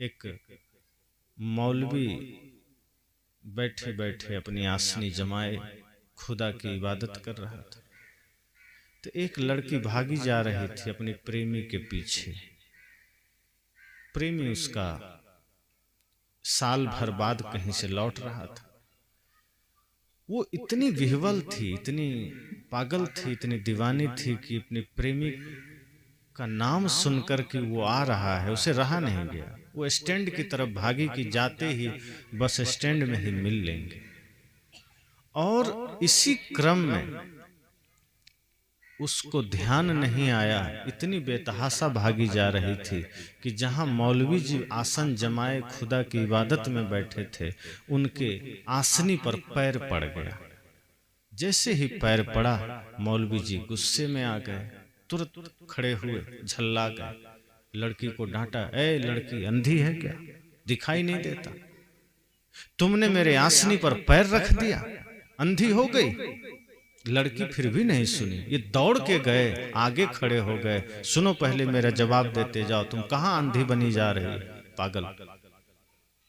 एक मौलवी बैठे बैठे अपनी आसनी जमाए खुदा की इबादत कर रहा था। तो एक लड़की भागी जा रही थी अपने प्रेमी के पीछे। प्रेमी उसका साल भर बाद कहीं से लौट रहा था। वो इतनी विह्वल थी, इतनी पागल थी, इतनी दीवानी थी कि अपने प्रेमी का नाम सुनकर कि वो आ रहा है उसे रहा नहीं गया। वो स्टैंड की तरफ भागी कि जाते ही बस स्टैंड में ही मिल लेंगे। और इसी क्रम में उसको ध्यान नहीं आया, इतनी बेतहाशा भागी जा रही थी कि जहां मौलवी जी आसन जमाए खुदा की इबादत में बैठे थे, उनके आसनी पर पैर पड़ गया। जैसे ही पैर पड़ा, मौलवी जी गुस्से में आ गए, तुरंत खड़े हुए, झल्ला गए, लड़की को डांटा, ए लड़की, अंधी है क्या? दिखाई नहीं देता? तुमने मेरे आसनी पर पैर रख दिया, अंधी हो गई? लड़की फिर भी नहीं सुनी। ये दौड़ के गए, आगे खड़े हो गए, सुनो पहले मेरा जवाब देते जाओ, तुम कहां अंधी बनी जा रही पागल?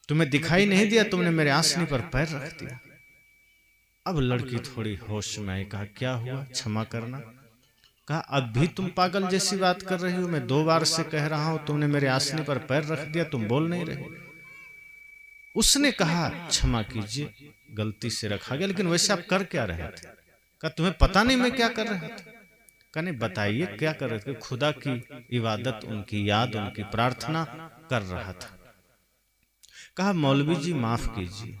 तुम्हें दिखाई नहीं दिया? तुमने मेरे आसनी पर पैर रख दिया। अब लड़की थोड़ी होश में आई, कहा क्या हुआ, क्षमा करना। कहा अब भी तुम पागल जैसी बात कर रही हो? मैं 2 बार से कह रहा हूं तुमने मेरे आसनी पर पैर रख दिया, तुम बोल नहीं रहे। उसने कहा क्षमा कीजिए, गलती से रखा गया, लेकिन वैसे आप कर क्या रहे थे? कहा तुम्हें पता नहीं मैं क्या कर रहा था? कहा नहीं, बताइए क्या कर रहे थे? खुदा की इबादत, उनकी याद, उनकी प्रार्थना कर रहा था। कहा मौलवी जी माफ कीजिए,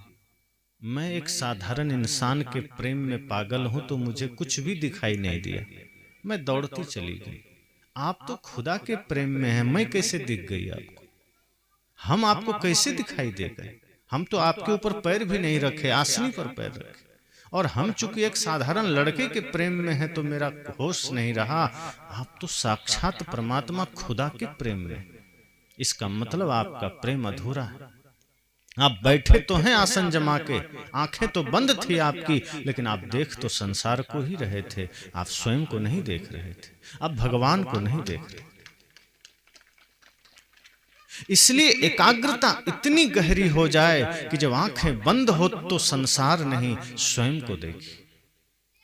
मैं एक साधारण इंसान के प्रेम में पागल हूं, तो मुझे कुछ भी दिखाई नहीं दिया, मैं दौड़ती चली गई। आप तो खुदा के प्रेम में हैं, मैं कैसे दिख गई आपको? हम आपको कैसे दिखाई दे गए? हम तो आपके ऊपर पैर भी नहीं रखे, आसनी पर पैर रखे। और हम चूंकि एक साधारण लड़के के प्रेम में हैं तो मेरा होश नहीं रहा। आप तो साक्षात परमात्मा खुदा के प्रेम में। इसका मतलब आपका प्रेम अधूरा है। आप बैठे तो हैं आसन जमा के, आंखें तो बंद थी आपकी, लेकिन आप देख तो संसार को ही रहे थे, आप स्वयं को नहीं देख रहे थे, आप भगवान को नहीं देख रहे थे। इसलिए एकाग्रता इतनी गहरी हो जाए कि जब आंखें बंद हो तो संसार नहीं, स्वयं को देखिए।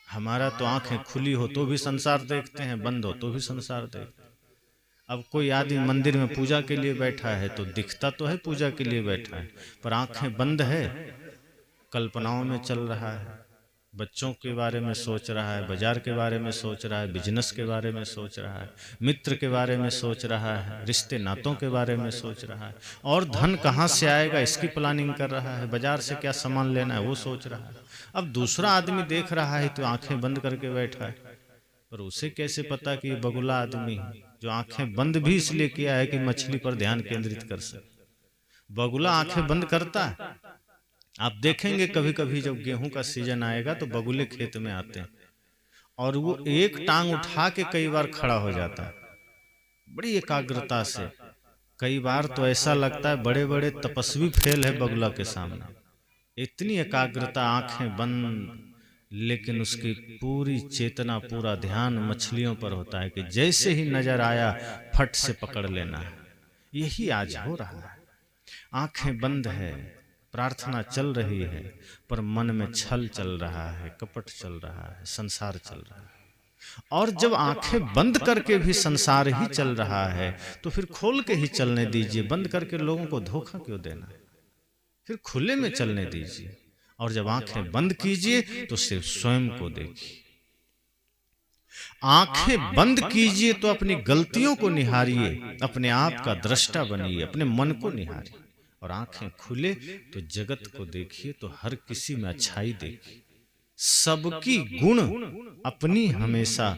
हमारा तो आंखें खुली हो तो भी संसार देखते हैं, बंद हो तो भी संसार देखते हैं। अब कोई आदमी मंदिर में पूजा के लिए बैठा है तो दिखता तो है पूजा के लिए बैठा है, पर आंखें बंद है, कल्पनाओं में चल रहा है, बच्चों के बारे में सोच रहा है, बाजार के बारे में सोच रहा है, बिजनेस के बारे में सोच रहा है, मित्र के बारे में सोच रहा है, रिश्ते नातों के बारे में सोच रहा है, और धन कहाँ से आएगा इसकी प्लानिंग कर रहा है, बाजार से क्या सामान लेना है वो सोच रहा है। अब दूसरा आदमी देख रहा है तो आंखें बंद करके बैठा है, पर उसे कैसे पता कि ये बगुला आदमी है जो आंखें बंद भी इसलिए किया है कि मछली पर ध्यान केंद्रित कर सके। बगुला आंखें बंद करता है। आप देखेंगे कभी कभी जब गेहूं का सीजन आएगा तो बगुले खेत में आते हैं और वो एक टांग उठा के कई बार खड़ा हो जाता है, बड़ी एकाग्रता से। कई बार तो ऐसा लगता है बड़े बड़े तपस्वी फेल है बगुला के सामने, इतनी एकाग्रता, आंखें बंद, लेकिन उसकी पूरी चेतना, पूरा ध्यान मछलियों पर होता है कि जैसे ही नजर आया फट से पकड़ लेना है। यही आज हो रहा है। आंखें बंद है, प्रार्थना चल रही है, पर मन में छल चल रहा है, कपट चल रहा है, संसार चल रहा है। और जब आंखें बंद करके भी संसार ही चल रहा है तो फिर खोल के ही चलने दीजिए। बंद करके लोगों को धोखा क्यों देना? फिर खुले में चलने दीजिए। और जब आंखें बंद कीजिए तो सिर्फ स्वयं को देखिए। आंखें बंद कीजिए तो अपनी गलतियों को निहारिए, अपने आप का दृष्टा बनिए, अपने मन को निहारिए। और आंखें खुले तो जगत को देखिए, तो हर किसी में अच्छाई देखिए, सबकी गुण अपनी हमेशा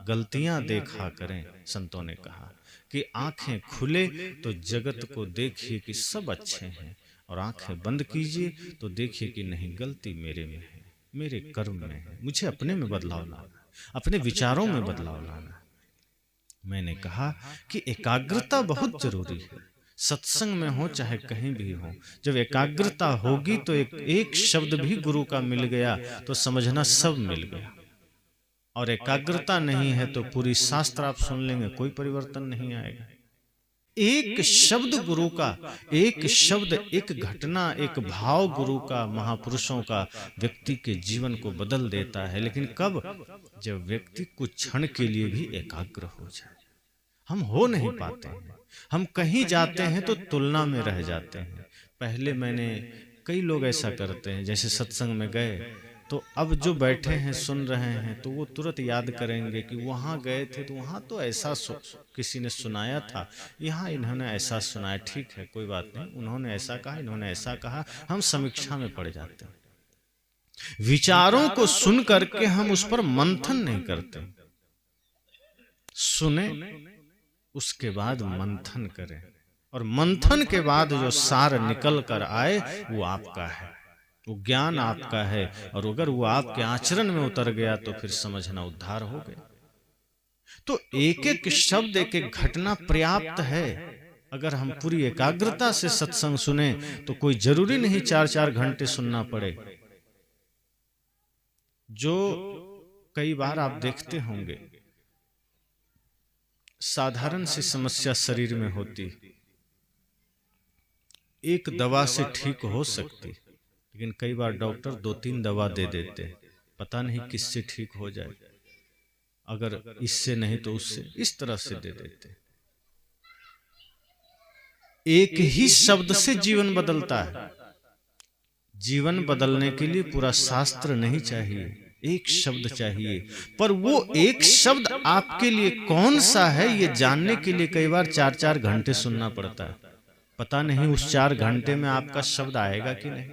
गलतियां देखा करें। संतों ने कहा कि आंखें खुले तो जगत को देखिए कि सब अच्छे हैं, और आंखें बंद कीजिए तो देखिए कि नहीं, गलती मेरे में है, मेरे कर्म में है, मुझे अपने में बदलाव लाना, अपने विचारों में बदलाव लाना। मैंने कहा कि एकाग्रता बहुत जरूरी है। सत्संग में हो चाहे कहीं भी हो, जब एकाग्रता होगी तो एक शब्द भी गुरु का मिल गया तो समझना सब मिल गया। और एकाग्रता नहीं है तो पूरी शास्त्र आप सुन लेंगे, कोई परिवर्तन नहीं आएगा। एक शब्द गुरु का, एक शब्द, एक घटना, एक भाव गुरु का, महापुरुषों का व्यक्ति के जीवन को बदल देता है। लेकिन कब? जब व्यक्ति कुछ क्षण के लिए भी एकाग्र हो जाए। हम हो नहीं पाते हैं, हम कहीं जाते हैं तो तुलना में रह जाते हैं। पहले कई लोग ऐसा करते हैं, जैसे सत्संग में गए तो अब जो बैठे हैं सुन रहे हैं तो वो तुरंत याद करेंगे कि वहाँ गए थे तो वहाँ तो ऐसा किसी ने सुनाया था, यहाँ इन्होंने ऐसा सुनाया, ठीक है कोई बात नहीं, उन्होंने ऐसा कहा, इन्होंने ऐसा कहा। हम समीक्षा में पड़ जाते हैं। विचारों को सुन करके हम उस पर मंथन नहीं करते। सुने, उसके बाद मंथन करें, और मंथन के बाद जो सार निकल कर आए वो आपका है, वो ज्ञान आपका है। और अगर वो आपके आचरण में उतर गया तो फिर समझना उद्धार हो गया। तो एक एक शब्द, एक एक घटना पर्याप्त है। अगर हम पूरी एकाग्रता से सत्संग सुने तो कोई जरूरी नहीं 4-4 घंटे सुनना पड़े। जो कई बार आप देखते होंगे, साधारण सी समस्या शरीर में होती, एक दवा से ठीक हो सकती, लेकिन कई बार डॉक्टर 2-3 दवा दे देते, पता नहीं किससे ठीक हो जाए, अगर इससे नहीं तो उससे, इस तरह से दे देते। एक ही शब्द से जीवन बदलता है। जीवन बदलने के लिए पूरा शास्त्र नहीं चाहिए, एक शब्द चाहिए। पर वो एक शब्द आपके लिए कौन सा है ये जानने के लिए कई बार 4-4 घंटे सुनना पड़ता है। पता नहीं उस 4 घंटे में आपका शब्द आएगा कि नहीं।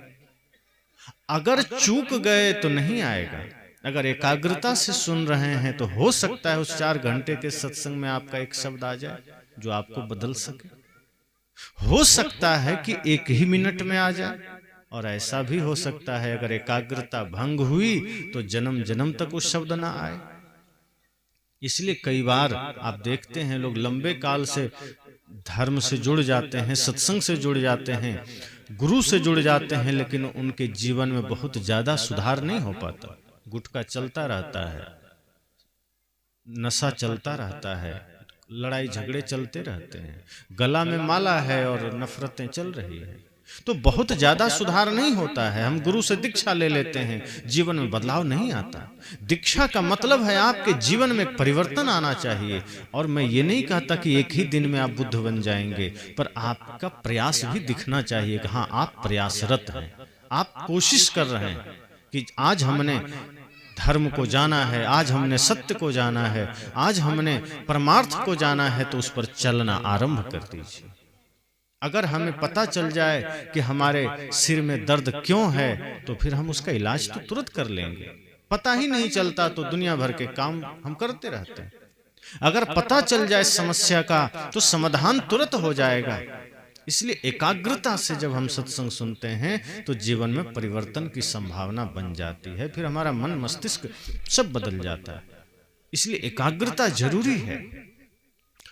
अगर चूक गए तो नहीं आएगा। अगर एकाग्रता से सुन रहे हैं तो हो सकता है उस 4 घंटे के सत्संग में आपका एक शब्द आ जाए जो आपको बदल सके। हो सकता है कि 1 ही मिनट में आ जाए, और ऐसा भी हो सकता है अगर एकाग्रता भंग हुई तो जन्म जन्म तक वो शब्द ना आए। इसलिए कई बार आप देखते हैं लोग लंबे काल से धर्म से जुड़ जाते हैं, सत्संग से जुड़ जाते हैं, गुरु से जुड़ जाते हैं, लेकिन उनके जीवन में बहुत ज्यादा सुधार नहीं हो पाता। गुटखा चलता रहता है, नशा चलता रहता है, लड़ाई झगड़े चलते रहते हैं, गला में माला है और नफरतें चल रही है, तो बहुत ज्यादा सुधार नहीं होता है। हम गुरु से दीक्षा ले लेते हैं, जीवन में बदलाव नहीं आता। दीक्षा का मतलब है आपके जीवन में परिवर्तन आना चाहिए। और मैं ये नहीं कहता कि एक ही दिन में आप बुद्ध बन जाएंगे, पर आपका प्रयास भी दिखना चाहिए कि हाँ आप प्रयासरत हैं, आप कोशिश कर रहे हैं कि आज हमने धर्म को जाना है, आज हमने सत्य को जाना है, आज हमने परमार्थ को जाना है, तो उस पर चलना आरंभ कर दीजिए। अगर हमें पता चल जाए कि हमारे सिर में दर्द क्यों है तो फिर हम उसका इलाज तो तुरंत कर लेंगे। पता ही नहीं चलता तो दुनिया भर के काम हम करते रहते हैं। अगर पता चल जाए समस्या का तो समाधान तुरंत हो जाएगा। इसलिए एकाग्रता से जब हम सत्संग सुनते हैं तो जीवन में परिवर्तन की संभावना बन जाती है, फिर हमारा मन मस्तिष्क सब बदल जाता है। इसलिए एकाग्रता जरूरी है।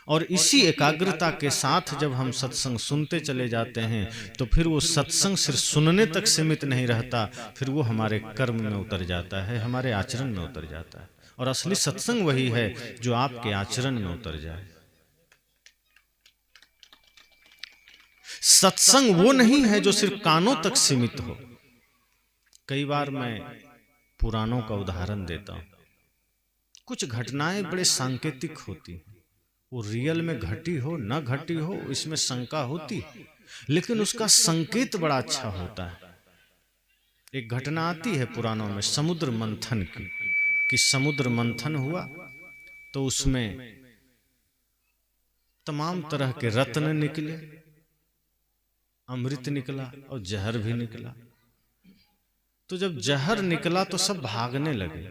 और इसी एकाग्रता के साथ जब हम सत्संग सुनते चले जाते हैं तो फिर वो सत्संग सिर्फ सुनने तक सीमित नहीं रहता, फिर वो हमारे कर्म में उतर जाता है, हमारे आचरण में उतर जाता है। और असली सत्संग वही है जो आपके आचरण में उतर जाए। सत्संग वो नहीं है जो सिर्फ कानों तक सीमित हो। कई बार मैं पुराणों का उदाहरण देता हूं। कुछ घटनाएं बड़े सांकेतिक होती हैं, वो रियल में घटी हो न घटी हो इसमें शंका होती, लेकिन उसका संकेत बड़ा अच्छा होता है। एक घटना आती है पुराणों में समुद्र मंथन की, कि समुद्र मंथन हुआ तो उसमें तमाम तरह के रत्न निकले, अमृत निकला और जहर भी निकला। तो जब जहर निकला तो सब भागने लगे,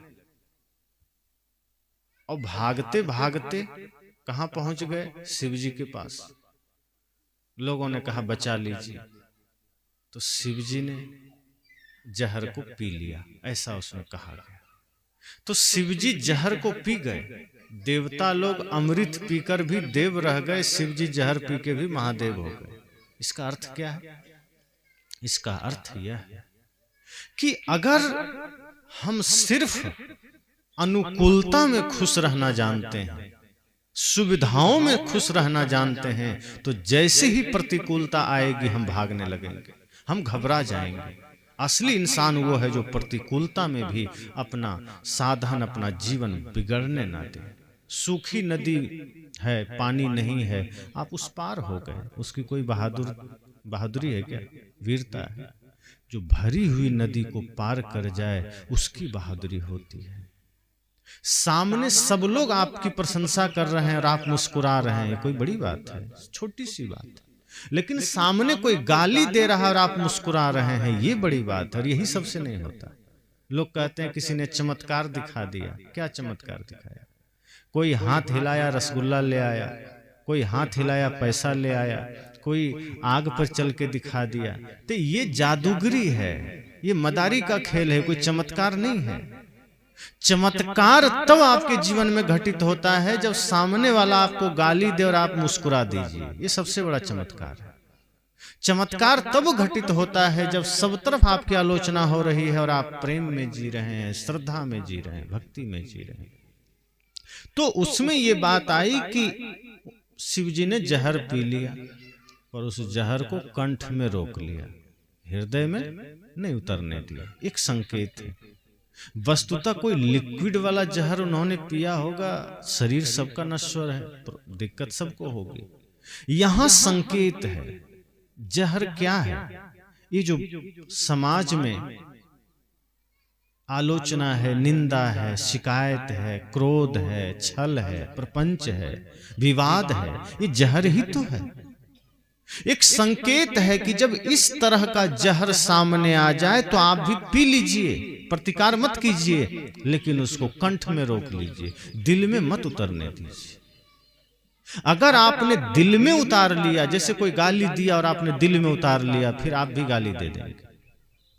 और भागते भागते कहां पहुंच गए? शिव जी के पास। लोगों ने कहा बचा लीजिए, तो शिव जी ने जहर को पी लिया, ऐसा उसमें कहा गया। तो शिव जी जहर को पी गए। देवता लोग अमृत पीकर भी देव रह गए, शिव जी जहर पी के भी महादेव हो गए। इसका अर्थ क्या है? इसका अर्थ यह है कि अगर हम सिर्फ अनुकूलता में खुश रहना जानते हैं, सुविधाओं में खुश रहना जानते हैं, तो जैसे ही प्रतिकूलता आएगी हम भागने लगेंगे, हम घबरा जाएंगे। असली इंसान वो है जो प्रतिकूलता में भी अपना साधन, अपना जीवन बिगड़ने ना दे। सूखी नदी है, पानी नहीं है, आप उस पार हो गए, उसकी कोई बहादुरी है क्या? वीरता है। जो भरी हुई नदी को पार कर जाए उसकी बहादुरी होती है। सामने सब लोग आपकी प्रशंसा कर रहे हैं और आप मुस्कुरा रहे हैं, कोई बड़ी बात है? छोटी सी बात है। लेकिन सामने कोई गाली दे रहा है और आप मुस्कुरा रहे हैं, ये बड़ी बात है। और यही सबसे नहीं होता। लोग कहते हैं किसी ने चमत्कार दिखा दिया। क्या चमत्कार दिखाया? कोई हाथ हिलाया रसगुल्ला ले आया, कोई हाथ हिलाया पैसा ले आया, कोई आग पर चल के दिखा दिया। तो ये जादूगरी है, ये मदारी का खेल है, कोई चमत्कार नहीं है। चमत्कार तब आपके जीवन में घटित होता है जब सामने वाला आपको गाली दे और आप मुस्कुरा दीजिए, ये सबसे बड़ा चमत्कार है। चमत्कार तब घटित होता है जब सब तरफ आपकी आलोचना हो रही है और आप प्रेम में जी रहे हैं, श्रद्धा में जी रहे हैं, भक्ति में जी रहे हैं। तो उसमें ये बात आई कि शिव जी ने जहर पी लिया और उस जहर को कंठ में रोक लिया, हृदय में नहीं उतरने दिया। एक संकेत है। वस्तुतः कोई लिक्विड वाला जहर उन्होंने पिया होगा, शरीर सबका नश्वर है, दिक्कत सबको होगी। यहां संकेत है। जहर क्या है? ये जो समाज में आलोचना है, निंदा है, शिकायत है, क्रोध है, छल है, प्रपंच है, विवाद है, ये जहर ही तो है। एक संकेत है कि जब इस तरह का जहर सामने आ जाए तो आप भी पी लीजिए, प्रतिकार मत कीजिए, लेकिन उसको कंठ में रोक लीजिए, दिल में मत उतरने दीजिए। अगर आपने दिल में उतार लिया, जैसे कोई गाली दिया और आपने दिल में उतार लिया, फिर आप भी गाली दे देंगे,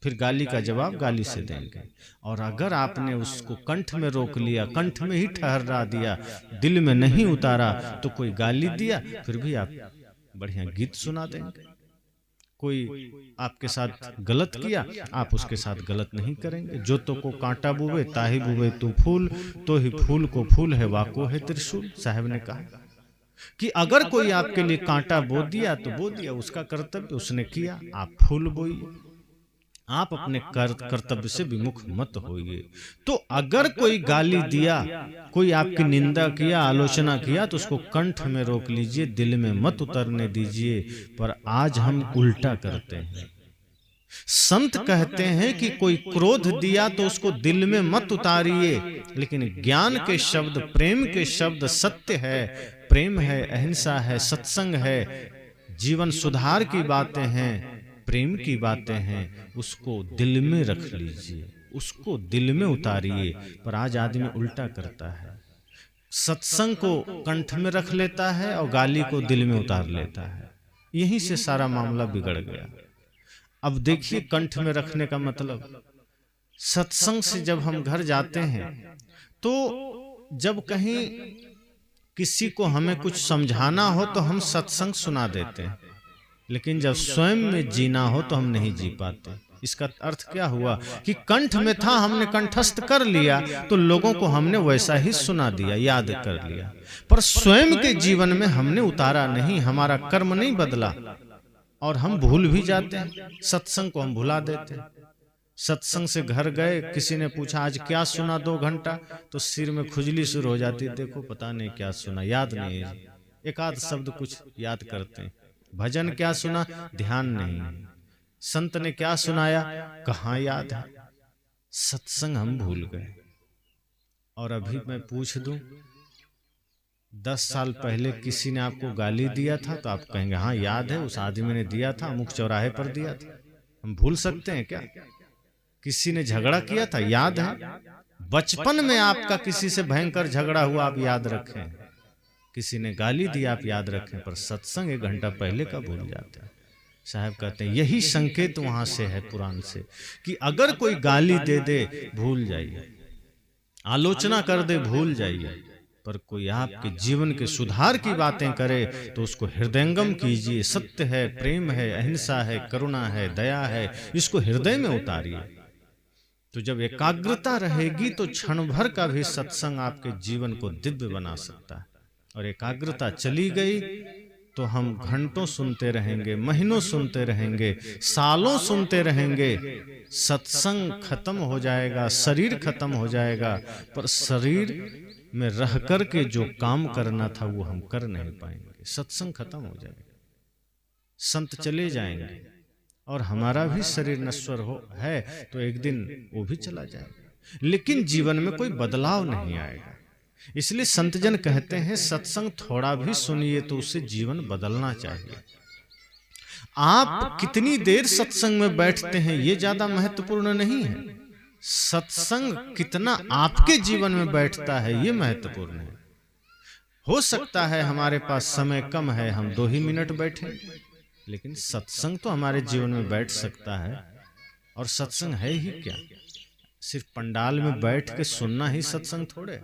फिर गाली का जवाब गाली से देंगे। और अगर आपने उसको कंठ में रोक लिया, कंठ में ही ठहरा दिया, दिल में नहीं उतारा, तो कोई गाली दिया फिर भी आप बढ़िया गीत सुना देंगे। कोई आपके साथ गलत किया, आप उसके साथ गलत नहीं करेंगे। जो तो को कांटा बुवे ताही बुवे तू फूल, तो ही फूल को फूल है वाको है त्रिशूल। साहब ने कहा कि अगर कोई आपके लिए कांटा बो दिया तो बो दिया, उसका कर्तव्य उसने किया, आप फूल बोइए। आप अपने कर्तव्य से विमुख मत होइए। तो अगर कोई गाली दिया, कोई आपकी निंदा किया, आलोचना किया, तो उसको कंठ में रोक लीजिए, दिल में मत उतरने दीजिए। पर आज हम उल्टा करते हैं। संत कहते हैं कि कोई क्रोध दिया तो उसको दिल में मत उतारिए, लेकिन ज्ञान के शब्द, प्रेम के शब्द सत्य है, प्रेम है, अहिंसा है, सत्संग है, जीवन सुधार की बातें हैं, प्रेम की बातें हैं, उसको दिल में रख लीजिए, उसको दिल में उतारिए। पर आज आदमी उल्टा करता है, सत्संग को कंठ में रख लेता है और गाली को दिल में उतार लेता है। यहीं से सारा मामला बिगड़ गया। अब देखिए, कंठ में रखने का मतलब, सत्संग से जब हम घर जाते हैं तो जब कहीं किसी को हमें कुछ समझाना हो तो हम सत्संग सुना देते हैं, लेकिन जब स्वयं में जीना हो तो हम नहीं जी पाते। इसका अर्थ क्या हुआ कि कंठ में था, हमने कंठस्थ कर लिया, तो लोगों को हमने वैसा ही सुना दिया, याद कर लिया, पर स्वयं के जीवन में हमने उतारा नहीं, हमारा कर्म नहीं बदला और हम भूल भी जाते हैं। सत्संग को हम भुला देते हैं। सत्संग से घर गए, किसी ने पूछा आज क्या सुना 2 घंटा, तो सिर में खुजली शुरू हो जाती, देखो पता नहीं क्या सुना, याद नहीं है। एक आध शब्द कुछ याद करते हैं। भजन क्या सुना, ध्यान नहीं। संत ने क्या सुनाया, कहाँ याद है। सत्संग हम भूल गए। और अभी मैं पूछ दूं, 10 साल पहले किसी ने आपको गाली दिया था तो आप कहेंगे हाँ याद है, उस आदमी ने दिया था, अमुक चौराहे पर दिया था। हम भूल सकते हैं क्या? किसी ने झगड़ा किया था, याद है। बचपन में आपका किसी से भयंकर झगड़ा हुआ, आप याद रखें। किसी ने गाली दी, आप याद रखें, पर सत्संग 1 घंटा पहले का भूल जाता है। साहब कहते हैं यही संकेत वहां से है, पुराण से, कि अगर कोई गाली दे दे भूल जाइए, आलोचना कर दे भूल जाइए, पर कोई आपके जीवन के सुधार की बातें करे तो उसको हृदयंगम कीजिए। सत्य है, प्रेम है, अहिंसा है, करुणा है, दया है, इसको हृदय में उतारिए। तो जब एकाग्रता रहेगी तो क्षण भर का भी सत्संग आपके जीवन को दिव्य बना सकता है। और एकाग्रता चली गई तो हम घंटों सुनते रहेंगे, महीनों सुनते रहेंगे, सालों सुनते रहेंगे। सत्संग खत्म हो जाएगा, शरीर खत्म हो जाएगा, पर शरीर में रह कर के जो काम करना था वो हम कर नहीं पाएंगे। सत्संग खत्म हो जाएगा, संत चले जाएंगे और हमारा भी शरीर नश्वर है तो एक दिन वो भी चला जाएगा, लेकिन जीवन में कोई बदलाव नहीं आएगा। इसलिए संतजन कहते हैं सत्संग थोड़ा भी सुनिए तो उससे जीवन बदलना चाहिए। आप कितनी देर सत्संग में बैठते हैं ये ज्यादा महत्वपूर्ण नहीं है, सत्संग कितना आपके जीवन में बैठता है ये महत्वपूर्ण है। हो सकता है हमारे पास समय कम है, हम 2 ही मिनट बैठे, लेकिन सत्संग तो हमारे जीवन में बैठ सकता है। और सत्संग है ही क्या, सिर्फ पंडाल में बैठ के सुनना ही सत्संग थोड़े।